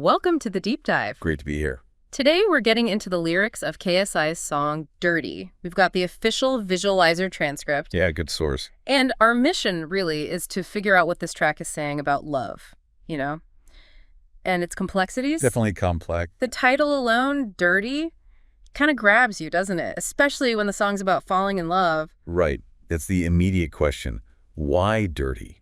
Welcome to the Deep Dive. Great to be here. Today we're getting into the lyrics of KSI's song Dirty. We've got the official visualizer transcript. Yeah, good source. And our mission really is to figure out what this track is saying about love, and its complexities. Definitely complex. The title alone, Dirty, kind of grabs you, doesn't it? Especially when the song's about falling in love. Right. That's the immediate question. Why dirty?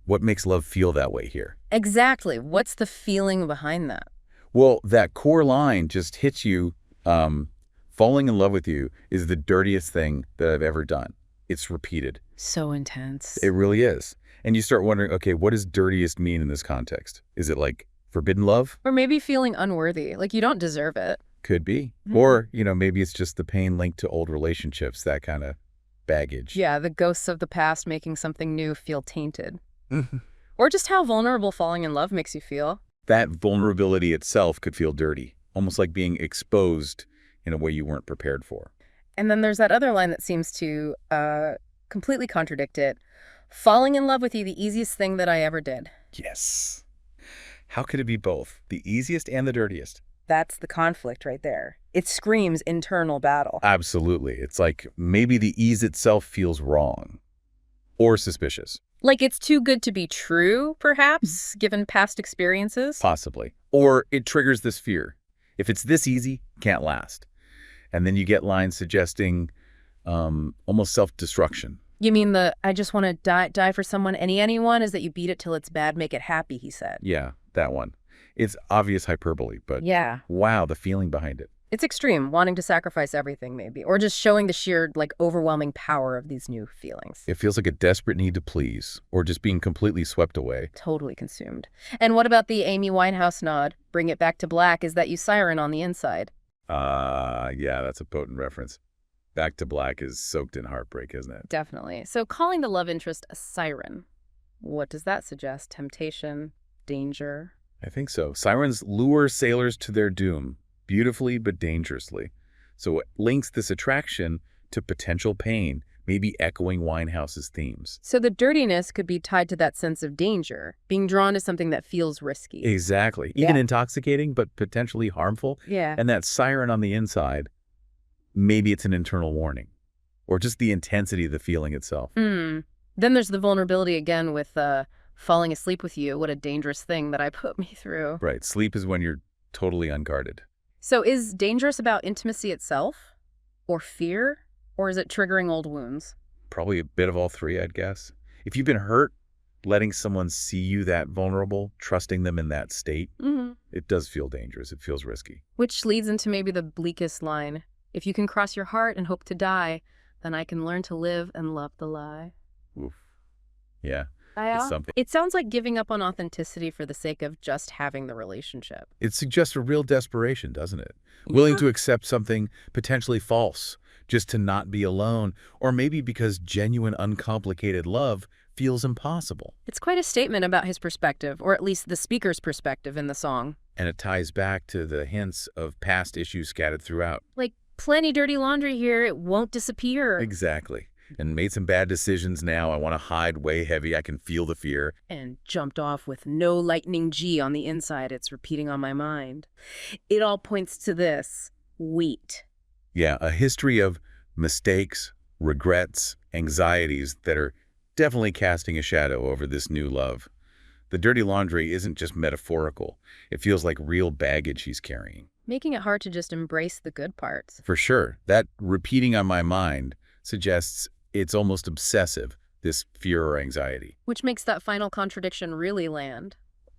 What makes love feel that way here? Exactly. What's the feeling behind that? Well, that core line just hits you. Falling in love with you is the dirtiest thing that I've ever done. It's repeated. So intense. It really is. And you start wondering, okay, what does dirtiest mean in this context? Is it like forbidden love? Or maybe feeling unworthy, like you don't deserve it. Could be. Or, maybe it's just the pain linked to old relationships, that kind of baggage. Yeah, the ghosts of the past making something new feel tainted. Or just how vulnerable falling in love makes you feel. That vulnerability itself could feel dirty, almost like being exposed in a way you weren't prepared for. And then there's that other line that seems to completely contradict it. Falling in love with you, the easiest thing that I ever did. Yes. How could it be both? The easiest and the dirtiest? That's the conflict right there. It screams internal battle. Absolutely. It's like maybe the ease itself feels wrong or suspicious. Like it's too good to be true, perhaps, given past experiences? Possibly. Or it triggers this fear. If it's this easy, can't last. And then you get lines suggesting almost self-destruction. You mean the, I just want to die for someone, anyone? Is that you beat it till it's bad, make it happy, he said. Yeah, that one. It's obvious hyperbole, but yeah, wow, the feeling behind it. It's extreme, wanting to sacrifice everything maybe, or just showing the sheer, overwhelming power of these new feelings. It feels like a desperate need to please, or just being completely swept away. Totally consumed. And what about the Amy Winehouse nod? Bring it back to black, is that you siren on the inside? Yeah, that's a potent reference. Back to black is soaked in heartbreak, isn't it? Definitely. So calling the love interest a siren, what does that suggest? Temptation? Danger? I think so. Sirens lure sailors to their doom. Beautifully but dangerously. So it links this attraction to potential pain, maybe echoing Winehouse's themes. So the dirtiness could be tied to that sense of danger, being drawn to something that feels risky. Exactly. Even intoxicating, but potentially harmful. Yeah. And that siren on the inside, maybe it's an internal warning, or just the intensity of the feeling itself. Then there's the vulnerability again with falling asleep with you. What a dangerous thing that I put me through. Right. Sleep is when you're totally unguarded. So is dangerous about intimacy itself, or fear, or is it triggering old wounds? Probably a bit of all three, I'd guess. If you've been hurt, letting someone see you that vulnerable, trusting them in that state, it does feel dangerous. It feels risky. Which leads into maybe the bleakest line. If you can cross your heart and hope to die, then I can learn to live and love the lie. Oof. Yeah. Something. It sounds like giving up on authenticity for the sake of just having the relationship. It suggests a real desperation, doesn't it? Willing to accept something potentially false, just to not be alone, or maybe because genuine, uncomplicated love feels impossible. It's quite a statement about his perspective, or at least the speaker's perspective in the song. And it ties back to the hints of past issues scattered throughout. Like, plenty dirty laundry here, it won't disappear. Exactly. And made some bad decisions now. I want to hide way heavy. I can feel the fear. And jumped off with no lightning G on the inside. It's repeating on my mind. It all points to this. Wheat. Yeah, a history of mistakes, regrets, anxieties that are definitely casting a shadow over this new love. The dirty laundry isn't just metaphorical. It feels like real baggage he's carrying. Making it hard to just embrace the good parts. For sure. That repeating on my mind suggests it's almost obsessive, this fear or anxiety. Which makes that final contradiction really land.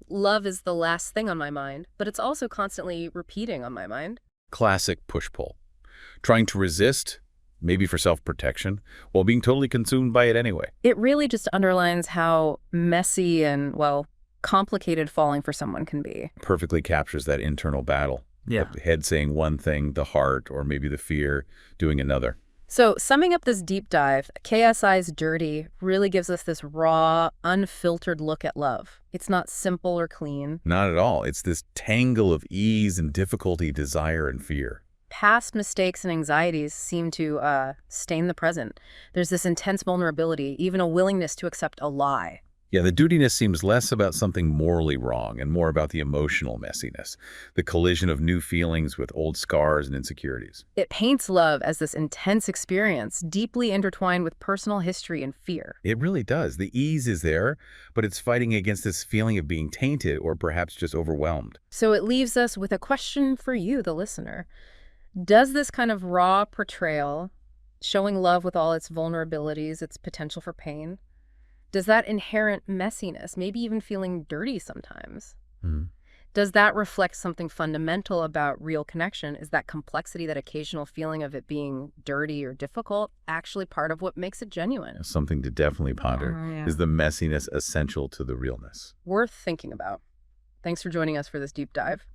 Love is the last thing on my mind, but it's also constantly repeating on my mind. Classic push-pull. Trying to resist, maybe for self-protection, while being totally consumed by it anyway. It really just underlines how messy and, complicated falling for someone can be. Perfectly captures that internal battle. Yeah. The head saying one thing, the heart, or maybe the fear, doing another. So summing up this deep dive, KSI's Dirty really gives us this raw, unfiltered look at love. It's not simple or clean. Not at all. It's this tangle of ease and difficulty, desire and fear. Past mistakes and anxieties seem to stain the present. There's this intense vulnerability, even a willingness to accept a lie. Yeah, the dirtiness seems less about something morally wrong and more about the emotional messiness, the collision of new feelings with old scars and insecurities. It paints love as this intense experience, deeply intertwined with personal history and fear. It really does. The ease is there, but it's fighting against this feeling of being tainted or perhaps just overwhelmed. So it leaves us with a question for you, the listener. Does this kind of raw portrayal, showing love with all its vulnerabilities, its potential for pain, does that inherent messiness, maybe even feeling dirty sometimes, Mhm. does that reflect something fundamental about real connection? Is that complexity, that occasional feeling of it being dirty or difficult, actually part of what makes it genuine? Something to definitely ponder. Oh, yeah. Is the messiness essential to the realness? Worth thinking about. Thanks for joining us for this deep dive.